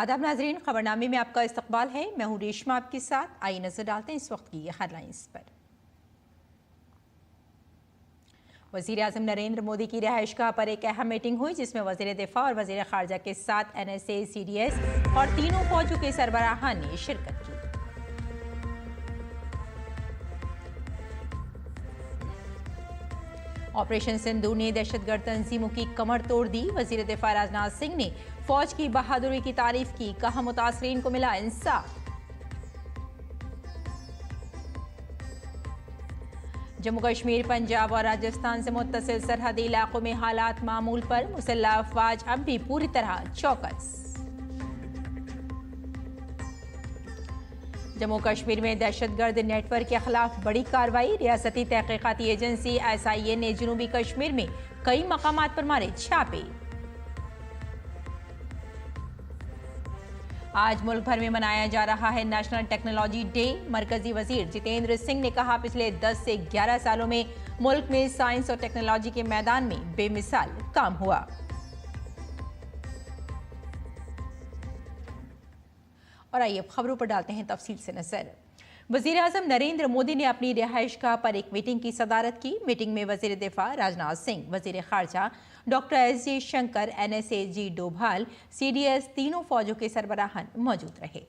आदाब नाजरीन, खबरनामे में आपका इस्तकबाल है। मैं हूँ रेशमा आपके साथ। आइए नजर डालते हैं इस वक्त की हेडलाइंस पर। वजीर आजम नरेंद्र मोदी की रिहाइशगाह पर एक अहम मीटिंग हुई, जिसमें वजीर दिफा और वजीर खारजा के साथ NSA, CDS और तीनों फौजों के सरबराहान ने शिरकत की। ऑपरेशन सिंदूर ने दहशतगर्द तंजीमों की कमर तोड़ दी। वजीर दिफा राजनाथ सिंह ने फौज की बहादुरी की तारीफ की, कहा मुतासरीन को मिला इंसाफ। जम्मू कश्मीर, पंजाब और राजस्थान से मुत्तसिल सरहदी इलाकों में हालात मामूल पर, मुसल्लह अफवाज अब भी पूरी तरह चौकस। जम्मू कश्मीर में दहशतगर्द नेटवर्क के खिलाफ बड़ी कार्रवाई। रियासती तहकीकाती एजेंसी SIA ने जनूबी कश्मीर में कई मकामात पर मारे छापे। आज मुल्क भर में मनाया जा रहा है नेशनल टेक्नोलॉजी डे। मरकजी वजीर जितेंद्र सिंह ने कहा, पिछले 10 से 11 सालों में मुल्क में साइंस और टेक्नोलॉजी के मैदान में बेमिसाल काम हुआ। और आइए अब खबरों पर डालते हैं तफसील से नजर। वजीर आजम नरेंद्र मोदी ने अपनी रिहाइशगाह पर एक मीटिंग की सदारत की। मीटिंग में वजीर दिफा राजनाथ सिंह, वजीर खारजा डॉक्टर S जयशंकर, NSA जी डोभाल, CDS तीनों फौजों के सरबराहान मौजूद रहे।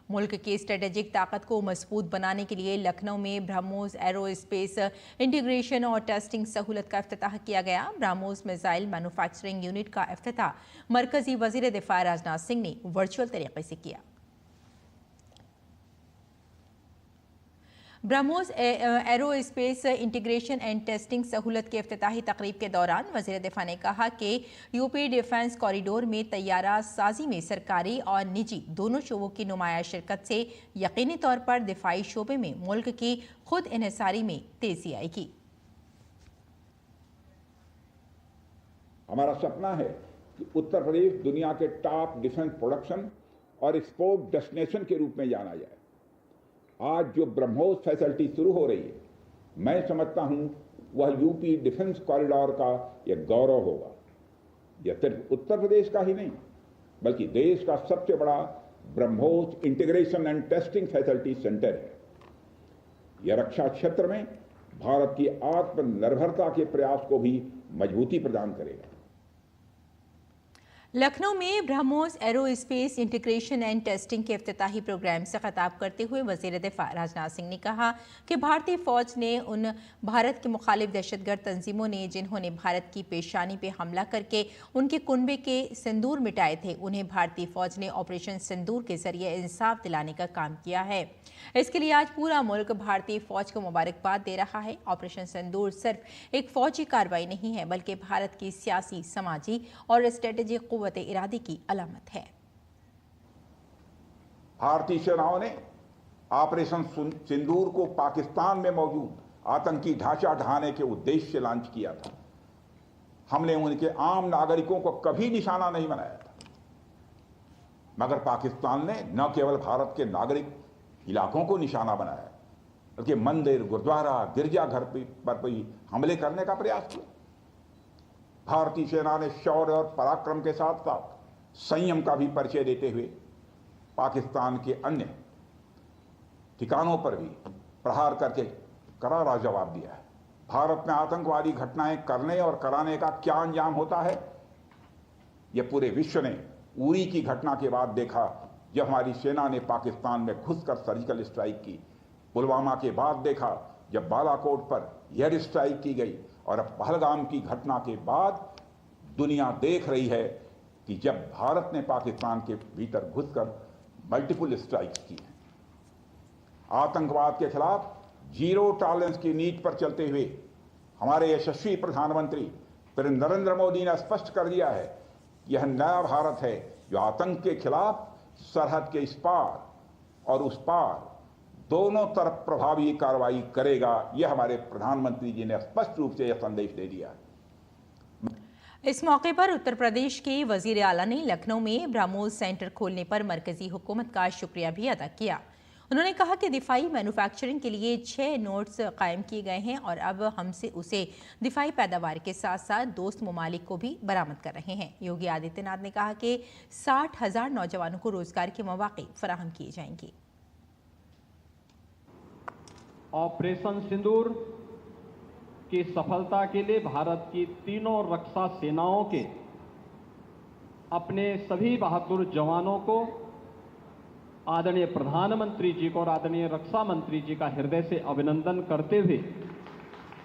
मुल्क की स्ट्रेटेजिक ताकत को मजबूत बनाने के लिए लखनऊ में ब्रह्मोस एरोस्पेस इंटीग्रेशन और टेस्टिंग सहूलत का इफ्तिताह किया गया। ब्रह्मोस मिसाइल मैन्युफैक्चरिंग यूनिट का इफ्तिताह मरकजी वजीर दिफा राजनाथ सिंह ने वर्चुअल तरीके से किया। BrahMos aerospace integration and testing सहूलत के इफ्तिताही तकरीब के दौरान वज़ीर दिफा ने कहा कि यूपी डिफेंस कॉरिडोर में तैयारा साजी में सरकारी और निजी दोनों शोबों की नुमाया शिरकत से यकीनी तौर पर दिफाई शोबे में मुल्क की खुद इन्हिसारी में तेजी आएगी। हमारा सपना है कि उत्तर प्रदेश दुनिया के टॉप डिफेंस प्रोडक्शन और एक्सपोर्ट डेस्टिनेशन के रूप में जाना जाए। आज जो ब्रह्मोस फैसिलिटी शुरू हो रही है, मैं समझता हूं वह यूपी डिफेंस कॉरिडोर का एक गौरव होगा। यह सिर्फ उत्तर प्रदेश का ही नहीं, बल्कि देश का सबसे बड़ा BrahMos integration and testing facility centre है। यह रक्षा क्षेत्र में भारत की आत्मनिर्भरता के प्रयास को भी मजबूती प्रदान करेगा। लखनऊ में BrahMos aerospace integration and testing के इफ्तिताही प्रोग्राम से खिताब करते हुए वजीर दिफा राजनाथ सिंह ने कहा कि भारतीय फौज ने उन भारत के मुखालिफ दहशतगर्द तंजीमों ने जिन्होंने भारत की पेशानी पे हमला करके उनके कुनबे के सिंदूर मिटाए थे, उन्हें भारतीय फौज ने ऑपरेशन सिंदूर के जरिए इंसाफ दिलाने का काम किया है। इसके लिए आज पूरा मुल्क भारतीय फौज को मुबारकबाद दे रहा है। ऑपरेशन सिंदूर सिर्फ एक फौजी कार्रवाई नहीं है, बल्कि भारत की सियासी, समाजी और स्ट्रेटेजिक कुव्वत इरादे की अलामत है। भारतीय सेनाओं ने ऑपरेशन सिंदूर को पाकिस्तान में मौजूद आतंकी ढांचा ढहाने के उद्देश्य से लॉन्च किया था। हमने उनके आम नागरिकों को कभी निशाना नहीं बनाया था, मगर पाकिस्तान ने न केवल भारत के नागरिक इलाकों को निशाना बनाया, बल्कि मंदिर, गुरुद्वारा, गिरजाघर पर भी हमले करने का प्रयास किया। भारतीय सेना ने शौर्य और पराक्रम के साथ साथ संयम का भी परिचय देते हुए पाकिस्तान के अन्य ठिकानों पर भी प्रहार करके करारा जवाब दिया है। भारत में आतंकवादी घटनाएं करने और कराने का क्या अंजाम होता है, यह पूरे विश्व ने उरी की घटना के बाद देखा, जब हमारी सेना ने पाकिस्तान में घुसकर सर्जिकल स्ट्राइक की। पुलवामा के बाद देखा, जब बालाकोट पर एयर स्ट्राइक की गई, और अब पहलगाम की घटना के बाद दुनिया देख रही है कि जब भारत ने पाकिस्तान के भीतर घुसकर मल्टीपल स्ट्राइक्स की हैं। आतंकवाद के खिलाफ जीरो टॉलरेंस की नीति पर चलते हुए हमारे यशस्वी प्रधानमंत्री श्री नरेंद्र मोदी ने स्पष्ट कर दिया है, यह नया भारत है जो आतंक के खिलाफ सरहद के इस पार और उस पार दोनों तरफ प्रभावी कार्रवाई करेगा। यह हमारे प्रधानमंत्री जी ने स्पष्ट रूप से यह संदेश दे दिया है। इस मौके पर उत्तर प्रदेश के वजीर आला ने लखनऊ में ब्रह्मोस सेंटर खोलने पर मरकजी हुकूमत का शुक्रिया भी अदा किया। उन्होंने कहा कि दिफाई मैन्युफैक्चरिंग के लिए 6 नोड्स कायम किए गए हैं और अब हमसे उसे दिफाई पैदावार के साथ साथ दोस्त ममालिक को भी बरामद कर रहे हैं। योगी आदित्यनाथ ने कहा कि 60,000 नौजवानों को रोजगार के मौके फराहम किए जाएंगे। ऑपरेशन सिंदूर की सफलता के लिए भारत की तीनों रक्षा सेनाओं के अपने सभी बहादुर जवानों को, आदरणीय प्रधानमंत्री जी को और आदरणीय रक्षा मंत्री जी का हृदय से अभिनंदन करते हुए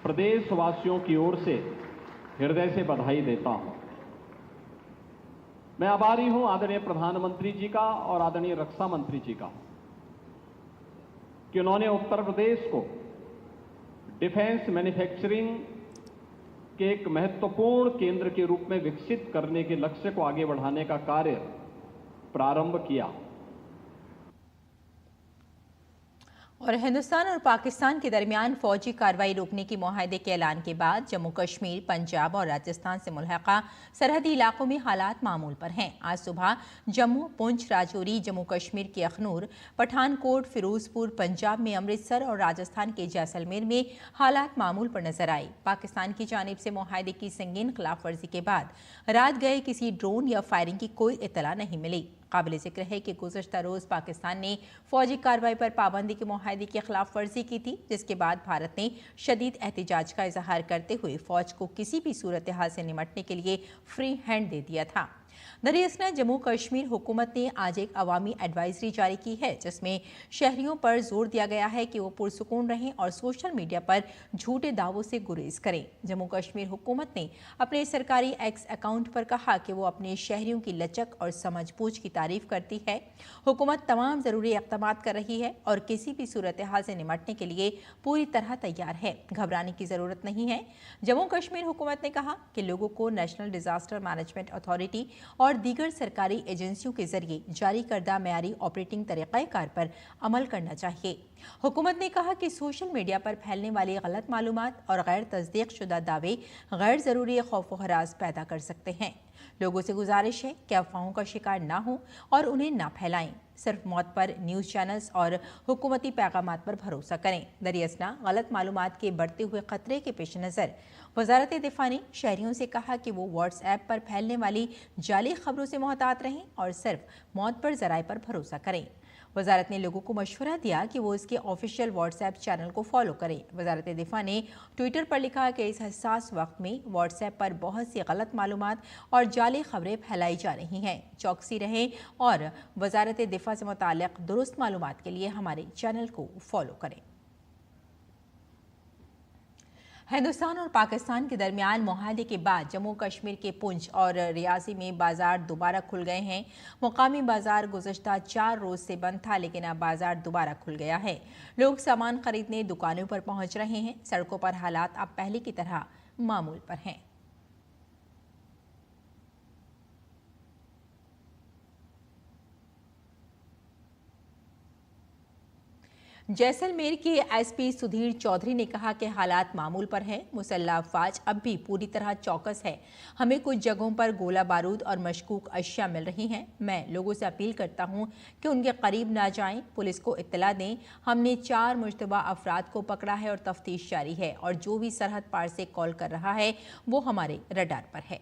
प्रदेशवासियों की ओर से हृदय से बधाई देता हूं। मैं आभारी हूं आदरणीय प्रधानमंत्री जी का और आदरणीय रक्षा मंत्री जी का कि उन्होंने उत्तर प्रदेश को डिफेंस मैन्युफैक्चरिंग के एक महत्वपूर्ण केंद्र के रूप में विकसित करने के लक्ष्य को आगे बढ़ाने का कार्य प्रारंभ किया। और हिंदुस्तान और पाकिस्तान के दरमियान फौजी कार्रवाई रोकने की मुआहदे के ऐलान के बाद जम्मू कश्मीर, पंजाब और राजस्थान से मुल्हका सरहदी इलाकों में हालात मामूल पर हैं। आज सुबह जम्मू, पुंछ, राजौरी, जम्मू कश्मीर के अखनूर, पठानकोट, फिरोजपुर, पंजाब में अमृतसर और राजस्थान के जैसलमेर में हालात मामूल पर नजर आए। पाकिस्तान की जानिब से मुआहदे की संगीन खिलाफ वर्जी के बाद रात गए किसी ड्रोन या फायरिंग की कोई इत्तला नहीं मिली। काबिल जिक्र है कि गुज़श्ता रोज़ पाकिस्तान ने फौजी कार्रवाई पर पाबंदी के मुआहदे की खिलाफ वर्जी की थी, जिसके बाद भारत ने शदीद एहतिजाज का इजहार करते हुए फौज को किसी भी सूरत हाल से निपटने के लिए फ्री हैंड दे दिया था। दरअसल जम्मू कश्मीर हुकूमत ने आज एक अवामी एडवाइजरी जारी की है, जिसमें शहरियों पर जोर दिया गया है कि वो पुरसुकून रहें और सोशल मीडिया पर झूठे दावों से गुरेज करें। जम्मू कश्मीर हुकूमत ने अपने सरकारी एक्स अकाउंट पर कहा कि वो अपने शहरियों की लचक और समझबूझ की तारीफ करती है। हुकूमत तमाम ज़रूरी इक़दाम कर रही है और किसी भी सूरत हाल से निपटने के लिए पूरी तरह तैयार है। घबराने की ज़रूरत नहीं है। जम्मू कश्मीर हुकूमत ने कहा कि लोगों को नेशनल डिजास्टर मैनेजमेंट अथॉरिटी और दीगर सरकारी एजेंसियों के जरिए जारी करदा मेयारी ऑपरेटिंग तरीक़ाकार पर अमल करना चाहिए। हुकूमत ने कहा कि सोशल मीडिया पर फैलने वाली गलत मालूमात और गैर तस्दीक शुदा दावे गैर ज़रूरी खौफ व हरास पैदा कर सकते हैं। लोगों से गुजारिश है कि अफवाहों का शिकार ना हों और उन्हें ना फैलाएं। सिर्फ मौत पर न्यूज़ चैनल्स और हुकूमती पैगामात पर भरोसा करें। दरियासना गलत मालूमात के बढ़ते हुए खतरे के पेश नज़र वजारत दिफा ने शहरियों से कहा कि वो व्हाट्सएप पर फैलने वाली जाली खबरों से मोहतात रहें और सिर्फ मौत पर ज़राए पर भरोसा करें। वजारत ने लोगों को मशवरा दिया कि वो इसके ऑफिशियल व्हाट्सएप चैनल को फॉलो करें। वजारत दिफा ने ट्विटर पर लिखा कि इस हसास वक्त में व्हाट्सएप पर बहुत सी गलत मालूमात और जाली खबरें फैलाई जा रही हैं। चौकसी रहें और वजारत दिफा से मुताल्लिक़ दुरुस्त मालूमात के लिए हमारे चैनल को फॉलो करें। हिंदुस्तान और पाकिस्तान के दरमियान मुआहदे के बाद जम्मू कश्मीर के पुंछ और रियासी में बाजार दोबारा खुल गए हैं। मुकामी बाजार गुज़श्ता 4 रोज़ से बंद था, लेकिन अब बाजार दोबारा खुल गया है। लोग सामान खरीदने दुकानों पर पहुंच रहे हैं। सड़कों पर हालात अब पहले की तरह मामूल पर हैं। जैसलमेर के एसपी सुधीर चौधरी ने कहा कि हालात मामूल पर हैं। मुसल्लह अफवाज अब भी पूरी तरह चौकस है। हमें कुछ जगहों पर गोला बारूद और मशकूक अशिया मिल रही हैं। मैं लोगों से अपील करता हूं कि उनके करीब ना जाएं, पुलिस को इत्तला दें। हमने 4 मुश्तबा अफराद को पकड़ा है और तफ्तीश जारी है और जो भी सरहद पार से कॉल कर रहा है वो हमारे रडार पर है।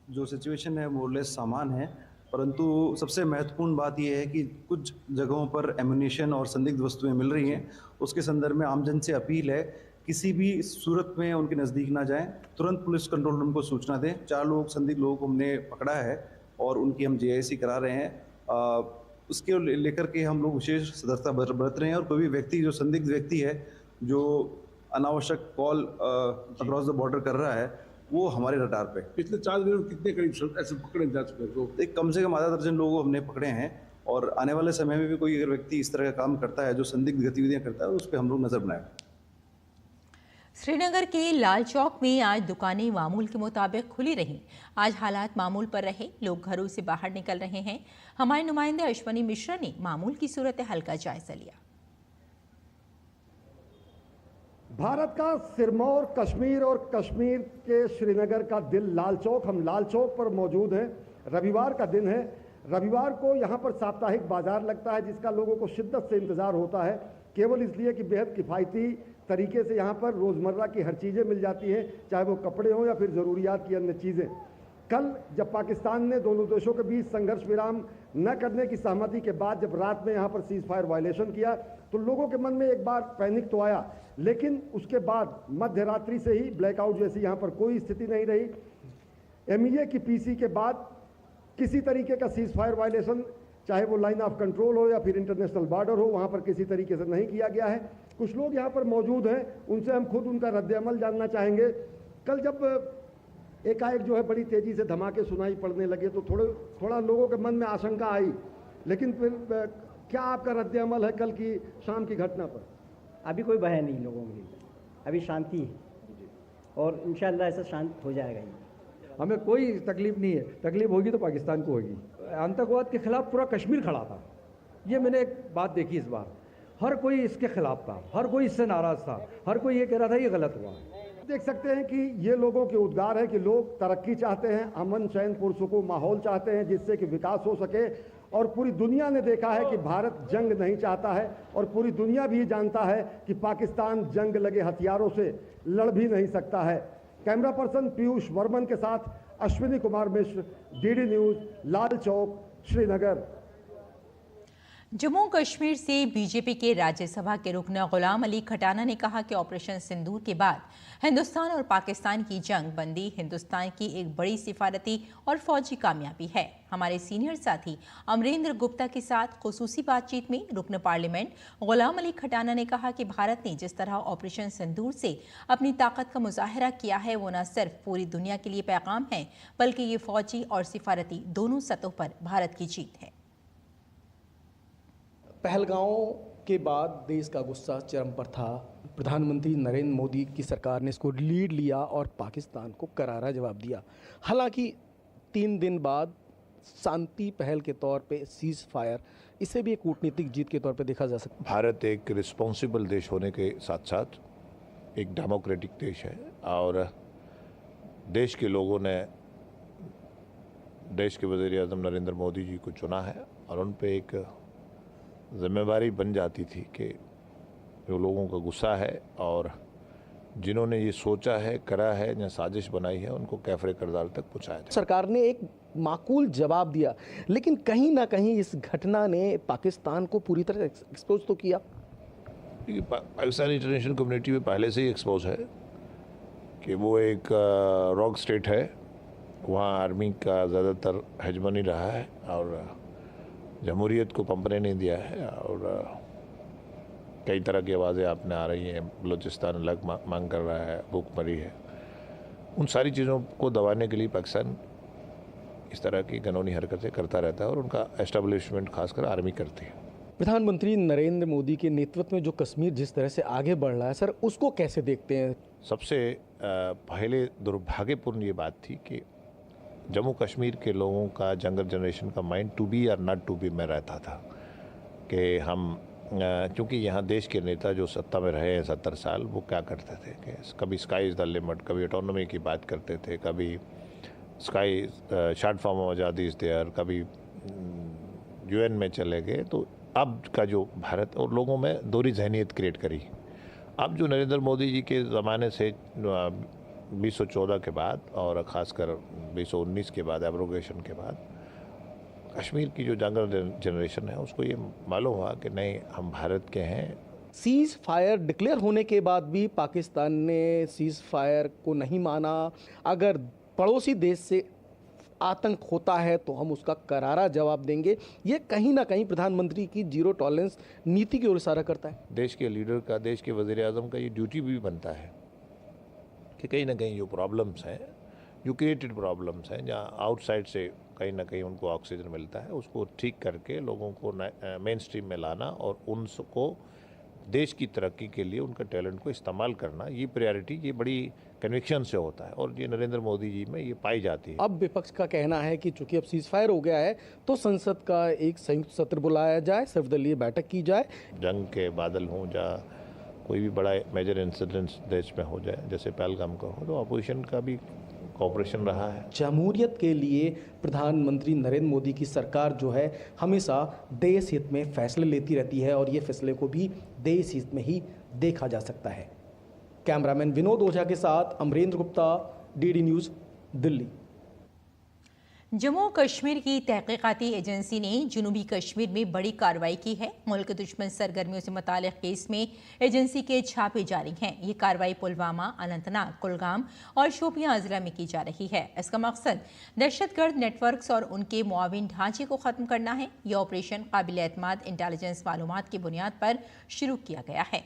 जो सिचुएशन है वो लेस सामान है, परंतु सबसे महत्वपूर्ण बात यह है कि कुछ जगहों पर एमुनिशन और संदिग्ध वस्तुएं मिल रही हैं। उसके संदर्भ में आमजन से अपील है, किसी भी सूरत में उनके नज़दीक ना जाएं, तुरंत पुलिस कंट्रोल रूम को सूचना दें। 4 संदिग्ध लोगों को हमने पकड़ा है और उनकी हम JIC करा रहे हैं। उसके लेकर के हम लोग विशेष सतर्कता बरत रहे हैं और कोई भी व्यक्ति जो संदिग्ध व्यक्ति है जो अनावश्यक कॉल अक्रॉस द बॉर्डर कर रहा है वो हमारे रडार पे। पिछले 4 दिनों में कितने करीब ऐसे पकड़े जा चुके हैं? तो एक कम से कम आधा दर्जन लोगों को हमने पकड़े हैं और आने वाले समय में भी कोई अगर व्यक्ति इस तरह का काम करता है जो संदिग्ध गतिविधियां करता है उस पर हम लोग नजर बनाए। श्रीनगर के लाल चौक में आज दुकानें मामूल के मुताबिक खुली रहीं। आज हालात मामूल पर रहे, लोग घरों से बाहर निकल रहे हैं। हमारे नुमाइंदे अश्वनी मिश्रा ने मामूल की सूरत हाल का जायजा लिया। भारत का सिरमौर कश्मीर और कश्मीर के श्रीनगर का दिल लाल चौक। हम लाल चौक पर मौजूद हैं। रविवार का दिन है। रविवार को यहाँ पर साप्ताहिक बाजार लगता है जिसका लोगों को शिद्दत से इंतज़ार होता है, केवल इसलिए कि बेहद किफ़ायती तरीके से यहाँ पर रोज़मर्रा की हर चीज़ें मिल जाती हैं, चाहे वो कपड़े हों या फिर ज़रूरियात की अन्य चीज़ें। कल जब पाकिस्तान ने दोनों देशों के बीच संघर्ष विराम न करने की सहमति के बाद जब रात में यहाँ पर सीज़ फायर वायलेशन किया तो लोगों के मन में एक बार पैनिक तो आया, लेकिन उसके बाद मध्य रात्रि से ही ब्लैकआउट जैसी यहाँ पर कोई स्थिति नहीं रही। MEA की PC के बाद किसी तरीके का सीज़ फायर वायलेशन, चाहे वो लाइन ऑफ कंट्रोल हो या फिर इंटरनेशनल बॉर्डर हो, वहाँ पर किसी तरीके से नहीं किया गया है। कुछ लोग यहाँ पर मौजूद हैं, उनसे हम खुद उनका रद्द-ए-अमल जानना चाहेंगे। कल जब एकाएक जो है बड़ी तेज़ी से धमाके सुनाई पड़ने लगे तो थोड़ा लोगों के मन में आशंका आई, लेकिन फिर क्या आपका रद्द-ए-अमल है कल की शाम की घटना पर? अभी कोई भय नहीं लोगों के लिए, अभी शांति है और इंशाअल्लाह ऐसा शांत हो जाएगा ही। हमें कोई तकलीफ नहीं है, तकलीफ होगी तो पाकिस्तान को होगी। आतंकवाद के खिलाफ पूरा कश्मीर खड़ा था, ये मैंने एक बात देखी इस बार। हर कोई इसके खिलाफ था, हर कोई इससे नाराज़ था, हर कोई ये कह रहा था ये गलत हुआ। देख सकते हैं कि ये लोगों के उद्गार है कि लोग तरक्की चाहते हैं, अमन चैन पुरसुकून माहौल चाहते हैं जिससे कि विकास हो सके। और पूरी दुनिया ने देखा है कि भारत जंग नहीं चाहता है और पूरी दुनिया भी जानता है कि पाकिस्तान जंग लगे हथियारों से लड़ भी नहीं सकता है। कैमरा पर्सन पीयूष वर्मन के साथ अश्विनी कुमार मिश्र, DD न्यूज़, लाल चौक, श्रीनगर। जम्मू कश्मीर से बीजेपी के राज्यसभा के रुकन गुलाम अली खटाना ने कहा कि ऑपरेशन सिंदूर के बाद हिंदुस्तान और पाकिस्तान की जंग बंदी हिंदुस्तान की एक बड़ी सिफारती और फौजी कामयाबी है। हमारे सीनियर साथी अमरेंद्र गुप्ता के साथ खुसूसी बातचीत में रुकन पार्लियामेंट गुलाम अली खटाना ने कहा कि भारत ने जिस तरह ऑपरेशन सिंदूर से अपनी ताकत का मुजाहरा किया है वो न सिर्फ पूरी दुनिया के लिए पैगाम है बल्कि ये फौजी और सिफारती दोनों सतहों पर भारत की जीत है। पहलगांव के बाद देश का गुस्सा चरम पर था। प्रधानमंत्री नरेंद्र मोदी की सरकार ने इसको लीड लिया और पाकिस्तान को करारा जवाब दिया। हालांकि 3 दिन बाद शांति पहल के तौर पे सीज फायर, इसे भी एक कूटनीतिक जीत के तौर पे देखा जा सकता है। भारत एक रिस्पॉन्सिबल देश होने के साथ साथ एक डेमोक्रेटिक देश है और देश के लोगों ने देश के वज़ीर-ए-आज़म नरेंद्र मोदी जी को चुना है और उन पे एक जिम्मेवारी बन जाती थी कि जो लोगों का गुस्सा है और जिन्होंने ये सोचा है, करा है या साजिश बनाई है उनको कैफरे करदार तक पहुँचाया जाए। सरकार ने एक माकूल जवाब दिया, लेकिन कहीं ना कहीं इस घटना ने पाकिस्तान को पूरी तरह एक्सपोज तो किया। पाकिस्तान इंटरनेशनल कम्युनिटी में पहले से ही एक्सपोज है कि वो एक रॉक स्टेट है, वहाँ आर्मी का ज़्यादातर हेजमनी रहा है और जमहूरियत को पंपने नहीं दिया है और कई तरह की आवाज़ें आपने आ रही हैं। बलूचिस्तान अलग मांग कर रहा है, भूखमरी है। उन सारी चीज़ों को दबाने के लिए पाकिस्तान इस तरह की कानूनी हरकतें करता रहता है और उनका एस्टेब्लिशमेंट खासकर आर्मी करती है। प्रधानमंत्री नरेंद्र मोदी के नेतृत्व में जो कश्मीर जिस तरह से आगे बढ़ रहा है, सर उसको कैसे देखते हैं? सबसे पहले दुर्भाग्यपूर्ण ये बात थी कि जम्मू कश्मीर के लोगों का, यंगर जनरेशन का माइंड टू बी और नॉट टू बी में रहता था कि हम क्योंकि यहाँ देश के नेता जो सत्ता में रहे हैं 70 साल, वो क्या करते थे कि कभी स्काई इज़ द लिमिट, कभी ऑटोनॉमी की बात करते थे, कभी स्काई शॉर्ट फॉर्म ऑफ आज़ादी इज़ देयर, कभी UN में चले गए। तो अब का जो भारत और लोगों में दोहरी जहनीत क्रिएट करी। अब जो नरेंद्र मोदी जी के ज़माने से 2014 के बाद और ख़ासकर 2019 के बाद, एब्रोगेशन के बाद, कश्मीर की जो यंगर जनरेशन है उसको ये मालूम हुआ कि नहीं, हम भारत के हैं। सीज फायर डिक्लेयर होने के बाद भी पाकिस्तान ने सीज फायर को नहीं माना। अगर पड़ोसी देश से आतंक होता है तो हम उसका करारा जवाब देंगे। ये कहीं ना कहीं प्रधानमंत्री की जीरो टॉलरेंस नीति की ओर इशारा करता है। देश के लीडर का, देश के वज़ीर-ए-आज़म का ये ड्यूटी भी बनता है कि कहीं ना कहीं जो प्रॉब्लम्स हैं, जो क्रिएटेड प्रॉब्लम्स हैं, जहाँ आउटसाइड से कहीं ना कहीं उनको ऑक्सीजन मिलता है, उसको ठीक करके लोगों को मेन स्ट्रीम में लाना और उनको देश की तरक्की के लिए उनका टैलेंट को इस्तेमाल करना, ये प्रायोरिटी, ये बड़ी कन्विक्शन से होता है और ये नरेंद्र मोदी जी में ये पाई जाती है। अब विपक्ष का कहना है कि चूंकि अब सीज फायर हो गया है तो संसद का एक संयुक्त सत्र बुलाया जाए, सर्वदलीय बैठक की जाए। जंग के बादल हों या कोई भी बड़ा मेजर इंसिडेंट्स देश में हो जाए, जैसे पहलगाम का हो, तो अपोजिशन का भी कॉपरेशन रहा है। जमहूरियत के लिए प्रधानमंत्री नरेंद्र मोदी की सरकार जो है हमेशा देश हित में फैसले लेती रहती है और ये फैसले को भी देश हित में ही देखा जा सकता है। कैमरामैन विनोद ओझा के साथ अमरेंद्र गुप्ता, डीडी न्यूज़, दिल्ली। जम्मू कश्मीर की तहकीकाती एजेंसी ने जनूबी कश्मीर में बड़ी कार्रवाई की है। मुल्क दुश्मन सरगर्मियों से मुताल्लिक़ केस में एजेंसी के छापे जारी हैं। ये कार्रवाई पुलवामा, अनंतनाग, कुलगाम और शोपियां जिला में की जा रही है। इसका मकसद दहशतगर्द नेटवर्क्स और उनके मुआविन ढांचे को ख़त्म करना है। यह ऑपरेशन काबिल एतमाद इंटेलिजेंस मालूमात की बुनियाद पर शुरू किया गया है।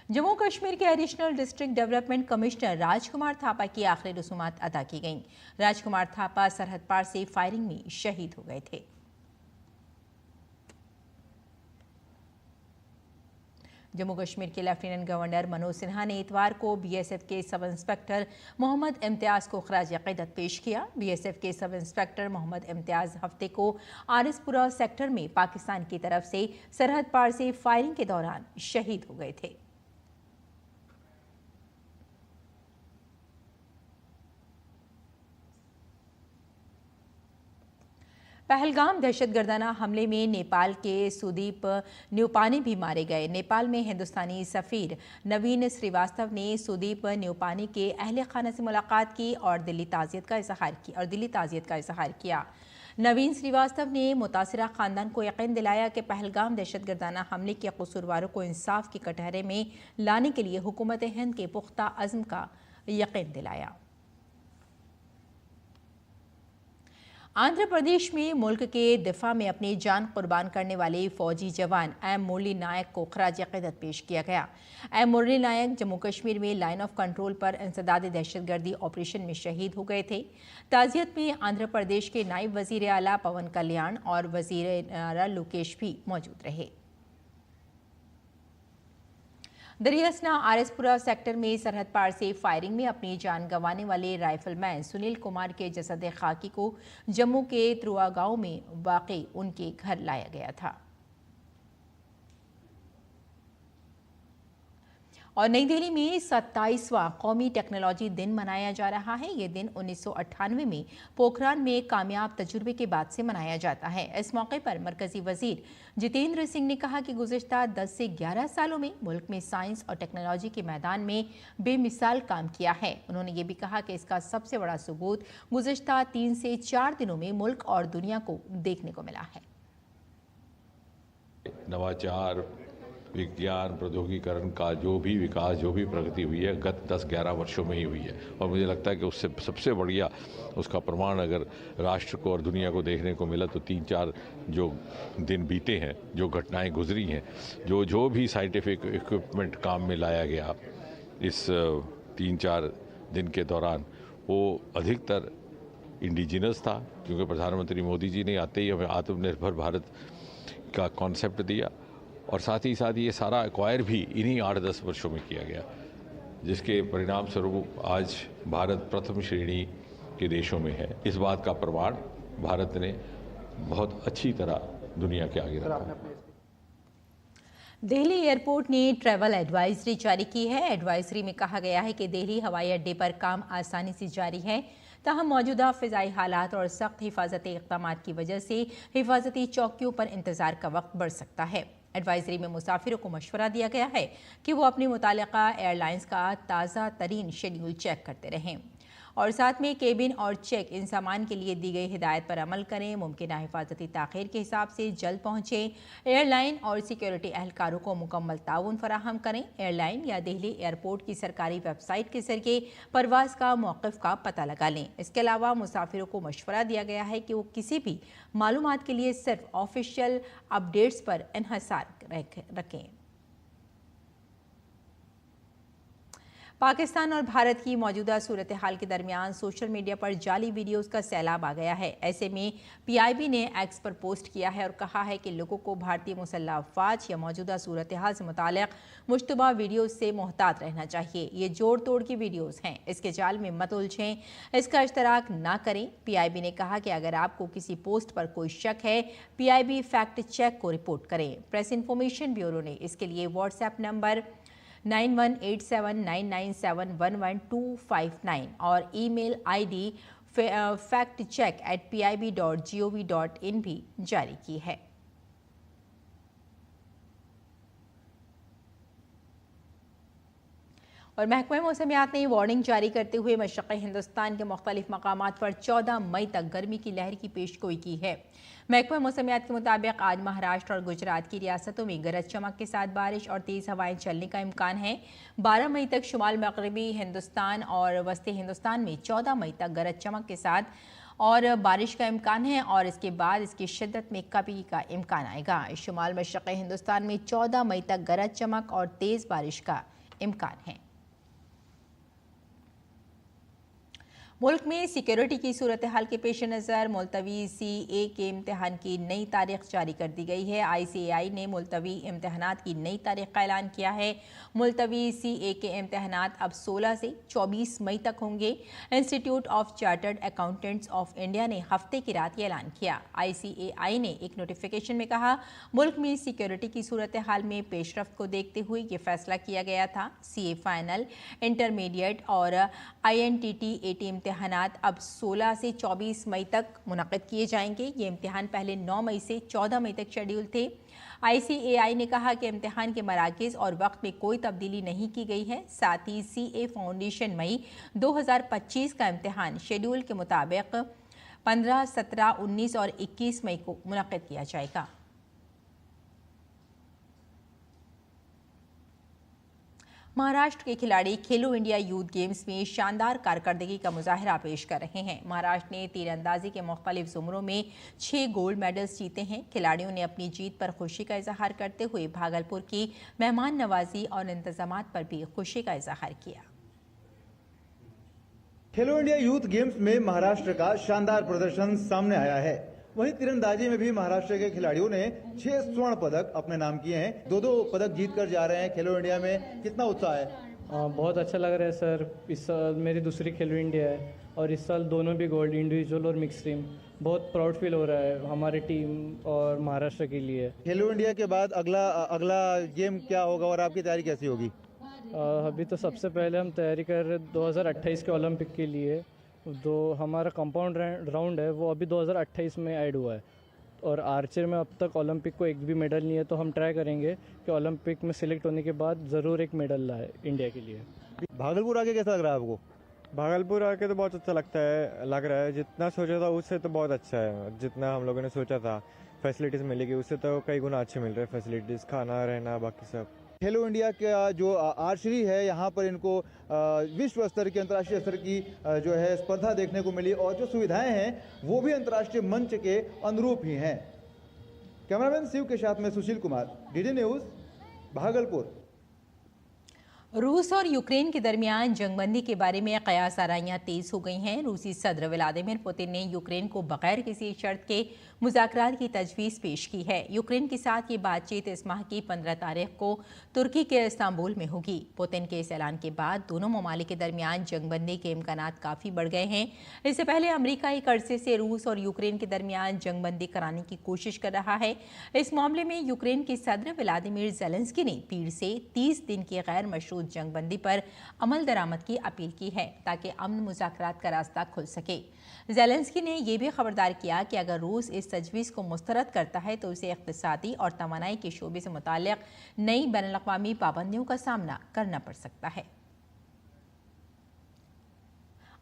जम्मू कश्मीर के एडिशनल डिस्ट्रिक्ट डेवलपमेंट कमिश्नर राजकुमार थापा की आखिरी रसूमात अदा की गईं। राजकुमार थापा सरहद पार से फायरिंग में शहीद हो गए थे। जम्मू कश्मीर के लेफ्टिनेंट गवर्नर मनोज सिन्हा ने इतवार को बीएसएफ के सब इंस्पेक्टर मोहम्मद इम्तियाज को खराज अकीदत पेश किया। बीएसएफ के सब इंस्पेक्टर मोहम्मद इम्तियाज हफ्ते को आरिसपुरा सेक्टर में पाकिस्तान की तरफ से सरहद पार से फायरिंग के दौरान शहीद हो गए थे। पहलगाम दहशतगर्दाना हमले में नेपाल के सुदीप न्यूपानी भी मारे गए। नेपाल में हिंदुस्तानी सफ़ीर नवीन श्रीवास्तव ने सुदीप न्यूपानी के अहले खाना से मुलाकात की और दिली ताज़ियत का इजहार किया। नवीन श्रीवास्तव ने मुतासिरा ख़ानदान को यकीन दिलाया कि पहलगाम दहशतगर्दाना हमले के कसूरवारों को इंसाफ के कटहरे में लाने के लिए हुकूमत हिंद के पुख्ता अज़्म का यकीन दिलाया। आंध्र प्रदेश में मुल्क के दिफा में अपनी जान कुर्बान करने वाले फौजी जवान एम मुरली नायक को खराज अकीदत पेश किया गया। एम मुरली नायक जम्मू कश्मीर में लाइन ऑफ कंट्रोल पर इंसदादी दहशतगर्दी ऑपरेशन में शहीद हो गए थे। ताज़ियत में आंध्र प्रदेश के नायब वज़ीर आला पवन कल्याण और वज़ीर आला लोकेश भी मौजूद रहे। दरियासना आरिसपुरा सेक्टर में सरहद पार से फायरिंग में अपनी जान गंवाने वाले राइफलमैन सुनील कुमार के जसद खाकी को जम्मू के त्रुआ गांव में वाक़ई उनके घर लाया गया था। और नई दिल्ली में 27वां कौमी टेक्नोलॉजी दिन मनाया जा रहा है। ये दिन 1998 में पोखरान में कामयाब तजुर्बे के बाद से मनाया जाता है। इस मौके पर मरकजी वजीर जितेंद्र सिंह ने कहा कि गुज़िश्ता 10 से 11 सालों में मुल्क में साइंस और टेक्नोलॉजी के मैदान में बेमिसाल काम किया है। उन्होंने ये भी कहा कि इसका सबसे बड़ा सबूत गुज़िश्ता 3 से 4 दिनों में मुल्क और दुनिया को देखने को मिला है। नवाचार, विज्ञान, प्रौद्योगिकीकरण का जो भी विकास, जो भी प्रगति हुई है गत 10-11 वर्षों में ही हुई है और मुझे लगता है कि उससे सबसे बढ़िया उसका प्रमाण अगर राष्ट्र को और दुनिया को देखने को मिला तो 3-4 जो दिन बीते हैं, जो घटनाएं गुजरी हैं, जो भी साइंटिफिक इक्विपमेंट काम में लाया गया इस 3-4 दिन के दौरान, वो अधिकतर इंडिजिनस था क्योंकि प्रधानमंत्री मोदी जी ने आते ही हमें आत्मनिर्भर भारत का कॉन्सेप्ट दिया और साथ ही साथ ये सारा एक्वायर भी इन्हीं 8-10 वर्षों में किया गया, जिसके परिणाम स्वरूप आज भारत प्रथम श्रेणी के देशों में है। इस बात का प्रमाण भारत ने बहुत अच्छी तरह दुनिया के आगे रखा है। दिल्ली एयरपोर्ट ने ट्रैवल एडवाइजरी जारी की है। एडवाइजरी में कहा गया है कि दिल्ली हवाई अड्डे पर काम आसानी से जारी है, ताहम मौजूदा फ़िज़ाई हालात और सख्त हिफाजती इक़दाम की वजह से हिफाजती चौकियों पर इंतज़ार का वक्त बढ़ सकता है। एडवाइजरी में मुसाफिरों को मशवरा दिया गया है कि वो अपनी मुतालिका एयरलाइंस का ताज़ा तरीन शेड्यूल चेक करते रहें और साथ में केबिन और चेक इन सामान के लिए दी गई हिदायत पर अमल करें। मुमकिन हिफाजती ताख़ीर के हिसाब से जल्द पहुँचें। एयरलाइन और सिक्योरिटी एहलकारों को मुकम्मल ताउन फराहम करें। एयरलाइन या दिल्ली एयरपोर्ट की सरकारी वेबसाइट के जरिए परवाज़ का मौक़िफ़ का पता लगा लें। इसके अलावा मुसाफिरों को मशवरा दिया गया है कि वो किसी भी मालूमात के लिए सिर्फ ऑफिशियल अपडेट्स पर इन्हसार रखें। पाकिस्तान और भारत की मौजूदा सूरत हाल के दरमियान सोशल मीडिया पर जाली वीडियोस का सैलाब आ गया है। ऐसे में पीआईबी ने एक्स पर पोस्ट किया है और कहा है कि लोगों को भारतीय मुसल्लह अफ़वाज या मौजूदा सूरत हाल से मुताल्लिक़ मुश्तबा वीडियोस से मोहतात रहना चाहिए। ये जोड़ तोड़ की वीडियोस हैं, इसके जाल में मत उलझें, इसका इश्तराक ना करें। पीआईबी ने कहा कि अगर आपको किसी पोस्ट पर कोई शक है, पीआईबी फैक्ट चेक को रिपोर्ट करें। प्रेस इन्फॉर्मेशन ब्यूरो ने इसके लिए व्हाट्सएप नंबर 918799711259 और ईमेल ID factcheck@pib.gov.in भी जारी की है। और महकमा मौसमियात ने वार्निंग जारी करते हुए मशरक़ी हिंदुस्तान के मुख्तलिफ मकामात पर 14 मई तक गर्मी की लहर की पेशगोई की है। महकमा मौसमियात के मुताबिक आज महाराष्ट्र और गुजरात की रियासतों में गरज चमक के साथ बारिश और तेज़ हवाएं चलने का इम्कान है। 12 मई तक शुमाल मगरबी हिंदुस्तान और वस्ती हिंदुस्तान में 14 मई तक गरज चमक के साथ और बारिश का इम्कान है और इसके बाद इसकी शिद्दत में कमी का इम्कान आएगा। शुमाल मशरक़ी हिंदुस्तान में 14 मई तक गरज चमक और तेज़ बारिश का इम्कान है। मुल्क में सिक्योरिटी की सूरत हाल के पेश नज़र मुलतवी CA के इम्तहान की नई तारीख जारी कर दी गई है। ICAI ने मुलतवी इम्तहानात की नई तारीख का ऐलान किया है। मुलतवी CA के इम्तहानात अब 16 से 24 मई तक होंगे। Institute of chartered accountants of India ने हफ्ते की रात ये ऐलान किया। ICAI ने एक नोटिफिकेशन में कहा, मुल्क में सिक्योरिटी की सूरत हाल में पेशरफ्त को देखते हुए ये फैसला किया गया था। CA फाइनल, इंटरमीडिएट और INTT-AT इम्तहानात अब 16 से 24 मई तक मुनक़िद किए जाएंगे। ये इम्तिहान पहले 9 मई से 14 मई तक शेड्यूल थे। ICAI ने कहा कि इम्तिहान के मराकिज़ और वक्त में कोई तब्दीली नहीं की गई है। साथ ही CA फाउंडेशन मई 2025 का इम्तिहान शेड्यूल के मुताबिक 15, 17, 19 और 21 मई को मुनक़िद किया जाएगा। महाराष्ट्र के खिलाड़ी खेलो इंडिया यूथ गेम्स में शानदार कारकर्दगी का मुजाहरा पेश कर रहे हैं। महाराष्ट्र ने तीरंदाजी के मुख्तलिफ ज़ुमरों में 6 गोल्ड मेडल्स जीते हैं। खिलाड़ियों ने अपनी जीत पर खुशी का इजहार करते हुए भागलपुर की मेहमान नवाजी और इंतजामात पर भी खुशी का इजहार किया। खेलो इंडिया यूथ गेम्स में महाराष्ट्र का शानदार प्रदर्शन सामने आया है। वहीं तीरंदाजी में भी महाराष्ट्र के खिलाड़ियों ने 6 स्वर्ण पदक अपने नाम किए हैं। 2 पदक जीत कर जा रहे हैं। खेलो इंडिया में कितना उत्साह है? बहुत अच्छा लग रहा है सर। इस साल मेरी दूसरी खेलो इंडिया है और इस साल दोनों भी गोल्ड, इंडिविजुअल और मिक्स टीम। बहुत प्राउड फील हो रहा है हमारी टीम और महाराष्ट्र के लिए। खेलो इंडिया के बाद अगला गेम क्या होगा और आपकी तैयारी कैसी होगी? अभी तो सबसे पहले हम तैयारी कर रहे हैं 2028 के ओलंपिक के लिए। जो हमारा कंपाउंड राउंड है वो अभी 2028 में ऐड हुआ है और आर्चर में अब तक ओलंपिक को एक भी मेडल नहीं है, तो हम ट्राई करेंगे कि ओलंपिक में सिलेक्ट होने के बाद ज़रूर एक मेडल लाए इंडिया के लिए। भागलपुर आके कैसा लग रहा है आपको? भागलपुर आके तो बहुत अच्छा लग रहा है। जितना सोचा था उससे तो बहुत अच्छा है। जितना हम लोगों ने सोचा था फैसिलिटीज़ मिलेगी उससे तो कई गुना अच्छे मिल रहे हैं। फैसिलिटीज़, खाना, रहना, बाकी सब। खेलो इंडिया का जो आर्चरी है यहाँ पर इनको विश्व स्तर की, अंतर्राष्ट्रीय स्तर की जो है स्पर्धा देखने को मिली और जो सुविधाएं हैं वो भी अंतर्राष्ट्रीय मंच के अनुरूप ही हैं। कैमरामैन शिव के साथ में सुशील कुमार, DD न्यूज़, भागलपुर। रूस और यूक्रेन के दरमियान जंगबंदी के बारे में कयास आराइयाँ तेज़ हो गई हैं। रूसी सदर व्लादिमीर पुतिन ने यूक्रेन को बगैर किसी शर्त के मुज़ाकरात की तजवीज़ पेश की है। यूक्रेन के साथ ये बातचीत इस माह की 15 तारीख को तुर्की के इस्तांबुल में होगी। पुतिन के इस ऐलान के बाद दोनों ममालिक के दरमियान जंगबंदी के इम्कानात काफ़ी बढ़ गए हैं। इससे पहले अमरीका एक अरसे से रूस और यूक्रेन के दरमियान जंगबंदी कराने की कोशिश कर रहा है। इस मामले में यूक्रेन के सदर व्लादिमीर ज़ेलेंस्की ने पीर से 30 दिन की गैर मशरूत जंगबंदी पर अमल दरामद की अपील की है ताकि अमन मुज़ाकरात का रास्ता खुल सके। ज़ेलेंस्की ने यह भी खबरदार किया कि अगर रूस इस तजवीज़ को मुस्तरद करता है तो उसे इक़्तिसादी और तवानाई के शोबे से मुताल्लिक़ नई बैनुल-अक़वामी पाबंदियों का सामना करना पड़ सकता है।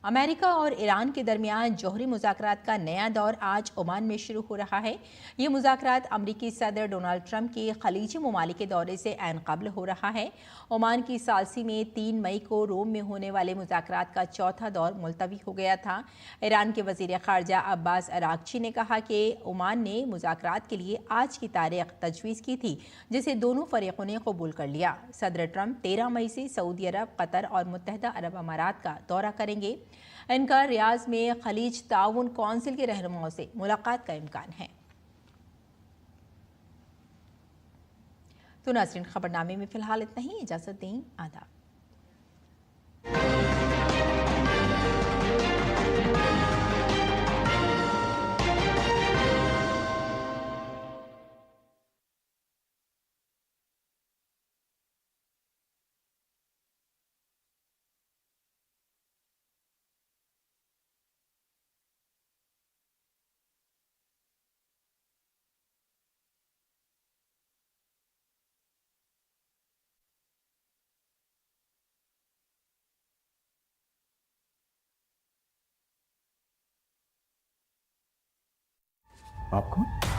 अमेरिका और ईरान के दरमियान जौहरी मुज़ाकरात का नया दौर आज ओमान में शुरू हो रहा है। ये मुज़ाकरात अमरीकी सदर डोनाल्ड ट्रंप के खलीजी ममालिक के दौरे से ऐन क़ब्ल हो रहा है। ओमान की सालसी में 3 मई को रोम में होने वाले मुज़ाकरात का चौथा दौर मुलतवी हो गया था। ईरान के वज़ीर ख़ारजा अब्बास अराग़ची ने कहा कि ओमान ने मुज़ाकरात के लिए आज की तारीख तजवीज़ की थी, जिसे दोनों फ़रीक़ों ने कबूल कर लिया। सदर ट्रंप 13 मई से सऊदी अरब, कतर और मुत्तहिदा अरब अमारात का दौरा करेंगे। इनका रियाज में खलीज ताउन कौंसिल के रहनुमाओं से मुलाकात का इम्कान है। तो नाज़रीन, खबरनामे में फ़िलहाल इतना ही। इजाज़त दें, आदाब। आप कौन?